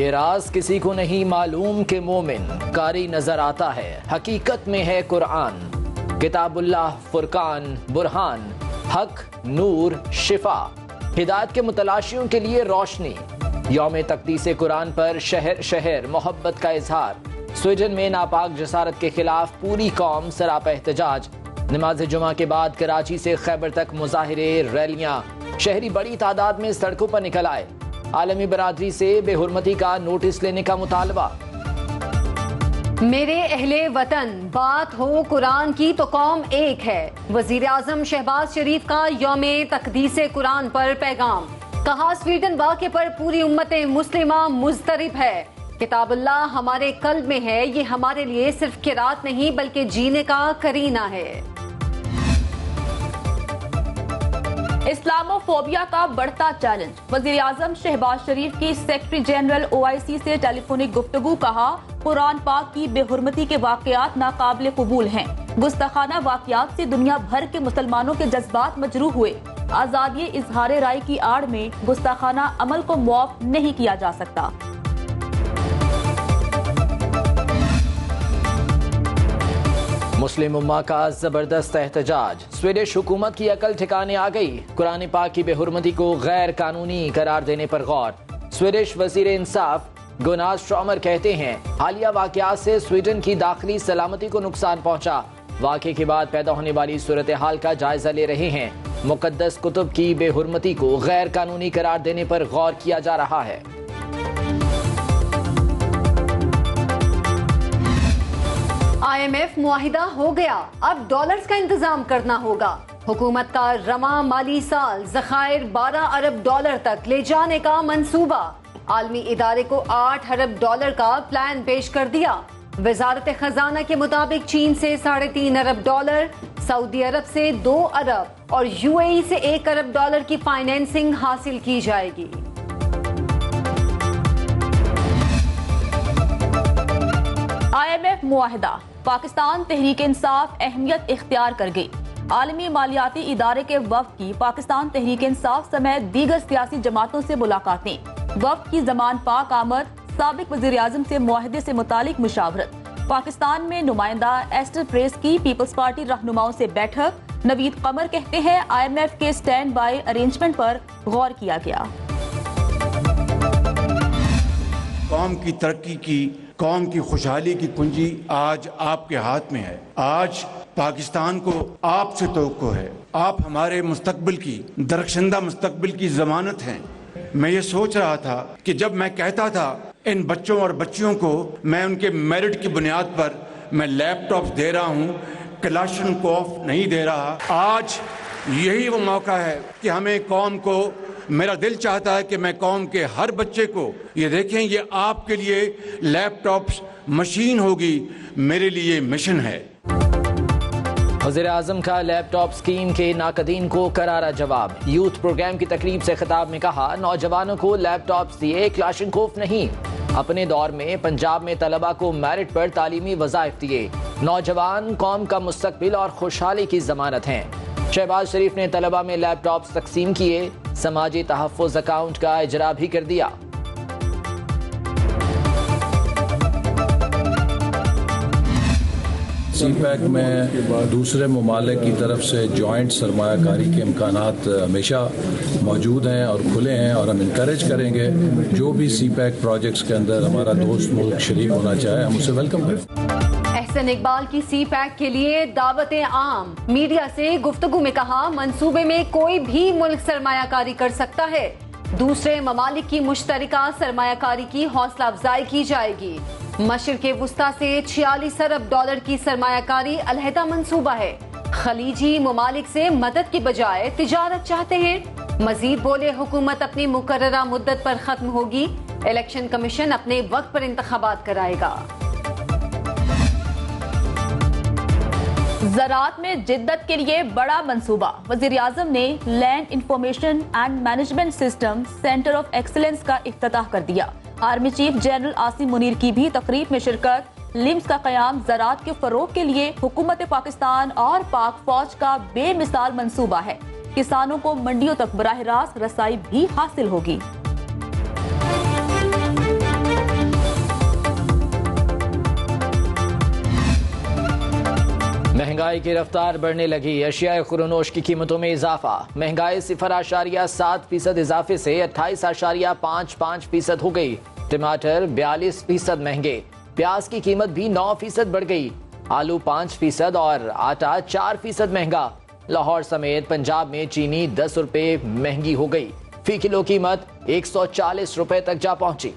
ये राज किसी को नहीं मालूम कि मोमिन कारी नजर आता है, हकीकत में है कुरान। किताबुल्लाह फुरकान बुरहान हक नूर शिफा, हिदायत के मुतलाशियों के लिए रोशनी। यौम तक़दीस कुरान पर शहर शहर मोहब्बत का इजहार। स्वीडन में नापाक जसारत के खिलाफ पूरी कौम सरापा एहतजाज। नमाज जुमा के बाद कराची से खैबर तक मुजाहिरे रैलियां, शहरी बड़ी तादाद में सड़कों पर निकल आए। आलमी बरादरी से बेहुरमती का नोटिस लेने का मुतालबा। मेरे अहले वतन, बात हो कुरान की तो कौम एक है। वजीर आजम शहबाज शरीफ का यौम तक़दीस कुरान पर पैगाम। कहा, स्वीडन वाक़े पर पूरी उम्मत मुस्लिमा मुज़तरिब है। किताबुल्लाह हमारे कल्ब में है, ये हमारे लिए सिर्फ किरात नहीं बल्कि जीने का करीना है। इस्लामोफोबिया का बढ़ता चैलेंज। वजीर आजम शहबाज शरीफ की सेक्रेटरी जनरल OIC से टेलीफोनिक गुफ्तगू। कहा, कुरान पाक की बेहुरमती के वाकयात नाकाबिल कबूल हैं। गुस्ताखाना वाकयात से दुनिया भर के मुसलमानों के जज्बात मजरूह हुए। आजादी इजहार राय की आड़ में गुस्ताखाना अमल को मुआफ नहीं किया जा सकता। मुस्लिम उम्मा का जबरदस्त एहतजाज। स्वीडिश हुकूमत की अकल ठिकाने आ गई। कुरान पाक की बेहुरमती को गैर कानूनी करार देने पर गौर। स्वीडिश वजीर इंसाफ गुनाज स्ट्रॉमर कहते हैं, हालिया वाकयात से स्वीडन की दाखिली सलामती को नुकसान पहुंचा। वाक़े के बाद पैदा होने वाली सूरत हाल का जायजा ले रहे हैं। मुकद्दस कुतुब की बेहुरमती को गैर कानूनी करार देने पर गौर किया जा रहा है। IMF मुआहिदा हो गया, अब डॉलर्स का इंतजाम करना होगा। हुकूमत का रमा माली साल ज़खायर 12 अरब डॉलर तक ले जाने का मंसूबा। आलमी इदारे को 8 अरब डॉलर का प्लान पेश कर दिया। वजारत खजाना के मुताबिक चीन से 3.5 अरब डॉलर, सऊदी अरब से 2 अरब और UAE से 1 अरब डॉलर की फाइनेंसिंग हासिल की जाएगी। IMF मुआहिदा। पाकिस्तान तहरीक इंसाफ अहमियत इख्तियार कर गई। आलमी मालियाती इदारे के वफ्द की पाकिस्तान तहरीक इंसाफ समेत दीगर सियासी जमातों से मुलाकातें। वफ्द की जमान पाक आमद, साबिक वजीर आजम से मुआहिदे से मुतालिक मुशावरत। पाकिस्तान में नुमाइंदा एस्टर प्रेस की पीपल्स पार्टी रहनुमाओं से बैठक। नवीद कमर कहते हैं, IMF के स्टैंड बाई अरेंजमेंट पर गौर किया गया। कौम की तरक्की की, कौम की खुशहाली की कुंजी आज आपके हाथ में है। आज पाकिस्तान को आपसे तवक्को है। आप हमारे मुस्तकबिल की, दरख्शंदा मुस्तकबिल की जमानत हैं। मैं ये सोच रहा था कि जब मैं कहता था इन बच्चों और बच्चियों को मैं उनके मेरिट की बुनियाद पर मैं लैपटॉप दे रहा हूँ, क्लाशनकोफ नहीं दे रहा, आज यही वो मौका है कि हमें कौम को, मेरा दिल चाहता है कि मैं कौम के हर बच्चे को ये देखें, ये आपके लिए लैपटॉप मशीन होगी, मेरे लिए मिशन है। वज़ीर आज़म का लैपटॉप स्कीम के नाकदीन को करारा जवाब। यूथ प्रोग्राम की तकरीब से खिताब में कहा, नौजवानों को लैपटॉप दिए, क्लाशनकोफ नहीं। अपने दौर में पंजाब में तलबा को मेरिट पर तालीमी वज़ाइफ दिए। नौजवान कौम का मुस्तकबिल और खुशहाली की जमानत हैं। शहबाज शरीफ ने तलबा में लैपटॉप तकसीम किए। समाजी तहफ़्फ़ुज़ अकाउंट का इजरा भी कर दिया। CPEC में दूसरे ममालिक की तरफ से जॉइंट सरमायाकारी के इम्कानात हमेशा मौजूद हैं और खुले हैं, और हम इंकरेज करेंगे जो भी CPEC प्रोजेक्ट्स के अंदर हमारा दोस्त मुल्क शरीक होना चाहे, हम उसे वेलकम करें। एहसन इकबाल की CPEC के लिए दावत आम। मीडिया से गुफ्तगू में कहा, मंसूबे में कोई भी मुल्क सरमायाकारी कर सकता है। दूसरे ममालिक की मुश्तरका सरमायाकारी की हौसला अफजाई की जाएगी। मशरिक़ वुस्ता से 46 अरब डॉलर की सरमायाकारी अलहदा मंसूबा है। खलीजी ममालिक से मदद की बजाय तिजारत चाहते हैं। मजीद बोले, हुकूमत अपनी मुकर्ररा मुद्दत पर खत्म होगी। इलेक्शन कमीशन अपने वक्त पर इंतखाबात कराएगा। ज़राअत में जिद्दत के लिए बड़ा मंसूबा। वज़ीर आज़म ने land information and management system centre of excellence का इफ्तिताह कर दिया। Army chief general Asim Munir की भी तकरीब में शिरकत। लिम्स का क़याम ज़राअत के फ़रोग़ के लिए हुकूमत पाकिस्तान और पाक फौज का बेमिसाल मंसूबा है। किसानों को मंडियों तक बराह रास्त रसाई भी हासिल होगी। महंगाई की रफ्तार बढ़ने लगी। अशियाए खुरनोश की कीमतों में इजाफा। महंगाई 0.7% इजाफे से 28.55% हो गई। टमाटर 42% महंगे। प्याज की कीमत भी 9% बढ़ गई। आलू 5% और आटा 4% महंगा। लाहौर समेत पंजाब में चीनी 10 रुपए महंगी हो गई। फी किलो कीमत 140 रुपए तक जा पहुंची।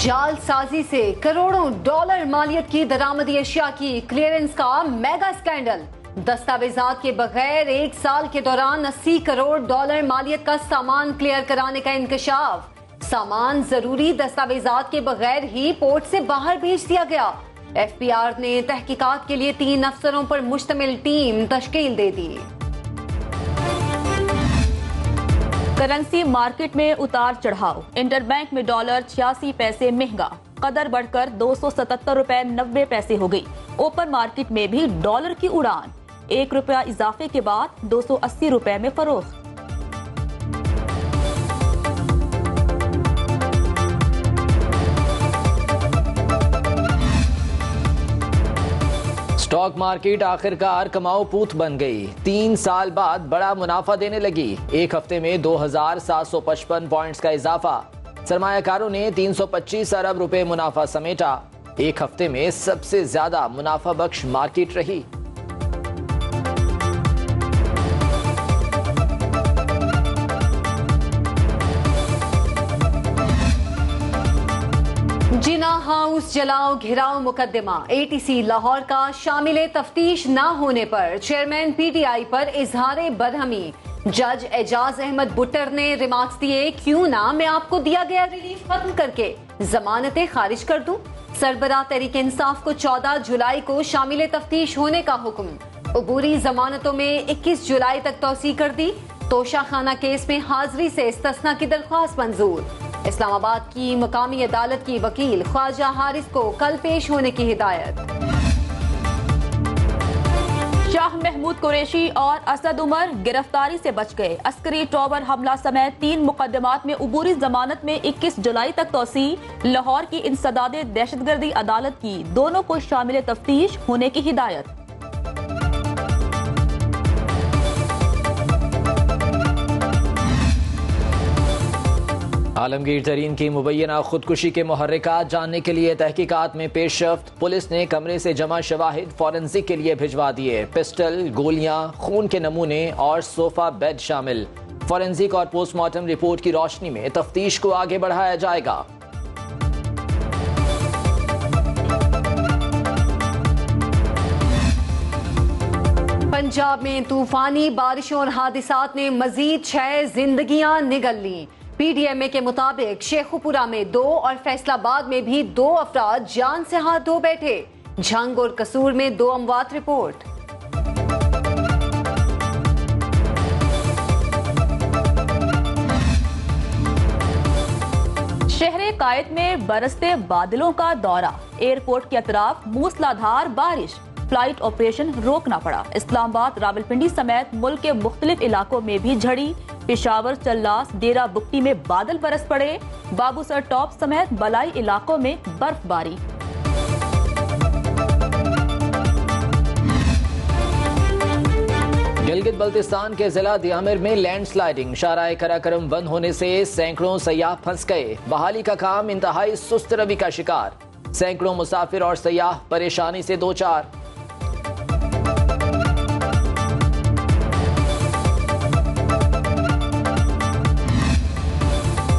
जालसाजी से करोड़ों डॉलर मालियत की दरामदी अशिया की क्लियरेंस का मेगा स्कैंडल। दस्तावेजात के बगैर 1 साल के दौरान 80 करोड़ डॉलर मालियत का सामान क्लियर कराने का इंकशाफ। सामान जरूरी दस्तावेजात के बगैर ही पोर्ट से बाहर भेज दिया गया। एफबीआर ने तहकीकात के लिए 3 अफसरों पर मुश्तमिल टीम तश्कील दे दी। करेंसी मार्केट में उतार चढ़ाव। इंटरबैंक में डॉलर 86 पैसे महंगा, कदर बढ़कर 277 रुपए 90 पैसे हो गई। ओपन मार्केट में भी डॉलर की उड़ान, 1 रुपया इजाफे के बाद 280 रुपए में फरोख्त। स्टॉक मार्केट आखिरकार कमाऊ पूत बन गई। 3 साल बाद बड़ा मुनाफा देने लगी। एक हफ्ते में 2755 पॉइंट्स का इजाफा। सरमायाकारों ने 325 अरब रुपए मुनाफा समेटा। एक हफ्ते में सबसे ज्यादा मुनाफा बख्श मार्केट रही। जिना हाउस जलाओ घिराओ मुकदमा। एटीसी लाहौर का शामिल तफ्तीश न होने पर चेयरमैन पीटीआई पर इजहार बरहमी। जज एजाज अहमद बुट्टर ने रिमार्क्स दिए, क्यों ना मैं आपको दिया गया रिलीफ खत्म करके जमानतें खारिज कर दूं। सरबराह तहरीक इंसाफ को 14 जुलाई को शामिल तफ्तीश होने का हुक्म। अबूरी जमानतों में 21 जुलाई तक तौसी कर दी। तोशा खाना केस में हाजिरी से इस्तिस्ना की दरख्वास्त मंजूर। इस्लामाबाद की मकामी अदालत की वकील ख्वाजा हारिस को कल पेश होने की हिदायत। शाह महमूद कुरैशी और असद उमर गिरफ्तारी से बच गए। अस्करी टॉवर हमला समेत 3 मुकदमात में अबूरी जमानत में 21 जुलाई तक तौसी। लाहौर की इंसदादे दहशतगर्दी अदालत की दोनों को शामिल तफ्तीश होने की हिदायत। आलमगीर तरीन की मुबैना खुदकुशी के मुहर्रिकात जानने के लिए तहकीकात में पेशरफ्त। पुलिस ने कमरे से जमा शवाहिद फॉरेंसिक के लिए भिजवा दिए। पिस्टल, गोलियां, खून के नमूने और सोफा बेड शामिल। फॉरेंसिक और पोस्टमार्टम रिपोर्ट की रोशनी में तफ्तीश को आगे बढ़ाया जाएगा। पंजाब में तूफानी बारिशों और हादिसात ने मजीद 6 जिंदगियां निगल ली। पीडीएमए के मुताबिक शेखुपुरा में 2 और फैसलाबाद में भी 2 अफराद जान से हाथ धो बैठे। झंग और कसूर में 2 अमवात रिपोर्ट। शहरे कायद में बरसते बादलों का दौरा। एयरपोर्ट के अतराफ मूसलाधार बारिश, फ्लाइट ऑपरेशन रोकना पड़ा। इस्लामाबाद, रावलपिंडी समेत मुल्क के मुख्तलिफ इलाकों में भी झड़ी। पेशावर, चल्लास, डेरा बुक्टी में बादल बरस पड़े। बाबूसर टॉप समेत बलाई इलाकों में बर्फबारी। गिलगित बल्तिस्तान के जिला दियामिर में लैंडस्लाइडिंग। शाहराह कराकरम बंद होने से सैकड़ों सयाह फंस गए। बहाली का काम इंतहाई सुस्त रवि का शिकार। सैकड़ों मुसाफिर और सयाह परेशानी से दो चार।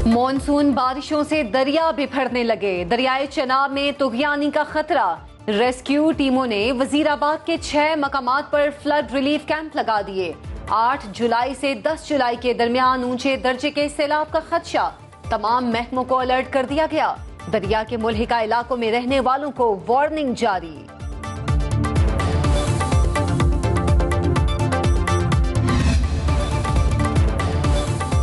मॉनसून बारिशों से दरिया बिफरने लगे। दरियाए चनाब में तुगयानी का खतरा। रेस्क्यू टीमों ने वजीराबाद के 6 मकामात पर फ्लड रिलीफ कैंप लगा दिए। 8 जुलाई से 10 जुलाई के दरमियान ऊंचे दर्जे के सैलाब का खदशा। तमाम महकमों को अलर्ट कर दिया गया। दरिया के मुल्हिका इलाकों में रहने वालों को वार्निंग जारी।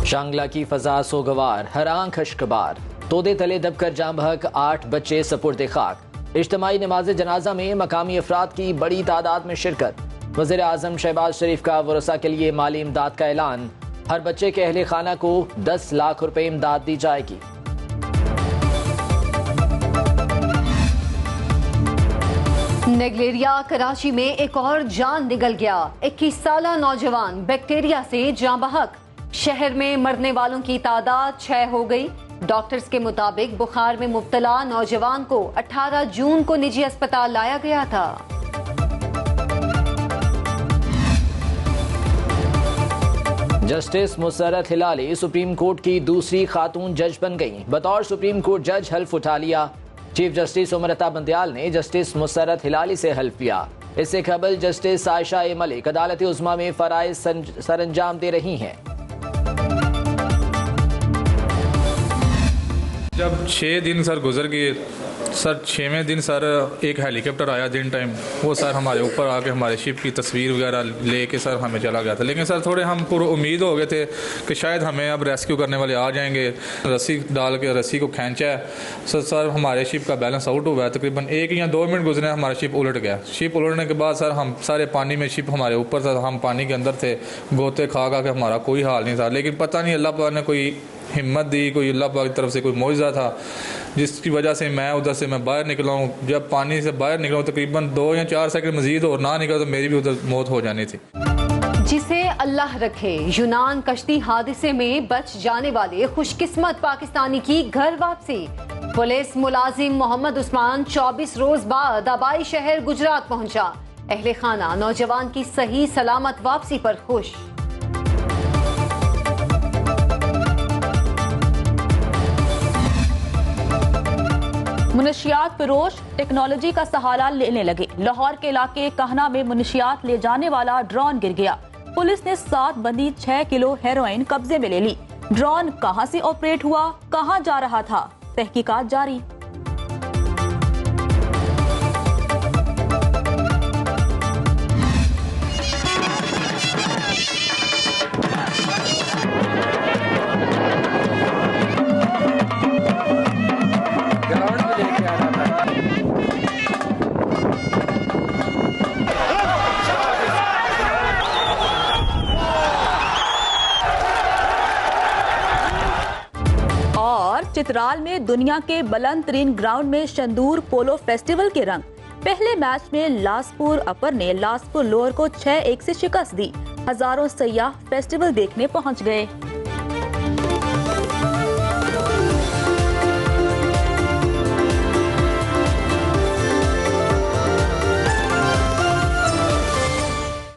शांगला की फजा सोगवार, हरां खशकबार। तोदे तले दबकर जाम बहक 8 बच्चे सपुर्द खाक। इज्तिमाई नमाज जनाजा में मकामी अफराद की बड़ी तादाद में शिरकत। वज़ीर आज़म शहबाज शरीफ का वरसा के लिए माली इमदाद का ऐलान। हर बच्चे के अहले खाना को 10 लाख रुपए इमदाद दी जाएगी। नेगलेरिया कराची में एक और जान निगल गया। 21 साला नौजवान बैक्टीरिया से जाँ बहक। शहर में मरने वालों की तादाद 6 हो गई। डॉक्टर्स के मुताबिक बुखार में मुब्तला नौजवान को 18 जून को निजी अस्पताल लाया गया था। Justice Musarrat Hilali supreme court की दूसरी खातून जज बन गईं। बतौर सुप्रीम कोर्ट जज हल्फ उठा लिया। चीफ जस्टिस उमरता बंदयाल ने जस्टिस मुसर्रत हिलाली से हल्फ लिया। इससे कबल जस्टिस आयशा ए मलिक अदालत उज़्मा में फराइज सरअंजाम दे रही हैं। जब 6 दिन सर गुजर गए सर, 6वें दिन सर एक हेलीकॉप्टर आया दिन टाइम, वो सर हमारे ऊपर आके हमारे शिप की तस्वीर वगैरह लेके सर हमें चला गया था। लेकिन सर थोड़े हम पूरे उम्मीद हो गए थे कि शायद हमें अब रेस्क्यू करने वाले आ जाएंगे। रस्सी डाल के रस्सी को खींचा है सर हमारे शिप का बैलेंस आउट हुआ है। तकरीबन 1 या 2 मिनट गुजरे, हमारा शिप उलट गया। शिप उलटने के बाद सर हम सारे पानी में, शिप हमारे ऊपर था, हम पानी के अंदर थे, गोते खा के हमारा कोई हाल नहीं था। लेकिन पता नहीं अल्लाह पाक ने कोई हिम्मत दी, कोई अल्लाह पाक की तरफ से कोई मौजज़ा था जिसकी वजह से मैं उधर से बाहर निकला हूँ। जब पानी से बाहर निकला हूँ तकरीबन 2 या 4 सेकंड मजीद और ना निकला तो मेरी भी उधर मौत हो जानी थी। जिसे अल्लाह रखे। यूनान कश्ती हादसे में बच जाने वाले खुशकिस्मत पाकिस्तानी की घर वापसी। पुलिस मुलाजिम मोहम्मद उस्मान 24 रोज बाद आबाई शहर गुजरात पहुंचा। अहले खाना नौजवान की सही सलामत वापसी पर खुश। मुनशियात फरोश टेक्नोलॉजी का सहारा लेने लगे। लाहौर के इलाके कहना में मुनशियात ले जाने वाला ड्रोन गिर गया। पुलिस ने 7 बंदी 6 किलो हेरोइन कब्जे में ले ली। ड्रोन कहां से ऑपरेट हुआ, कहां जा रहा था, तहकीकात जारी। चित्राल में दुनिया के बुलंद तरीन ग्राउंड में शंदूर पोलो फेस्टिवल के रंग। पहले मैच में लासपुर अपर ने लासपुर लोअर को 6-1 से शिकस्त दी। हजारों सयाह फेस्टिवल देखने पहुंच गए।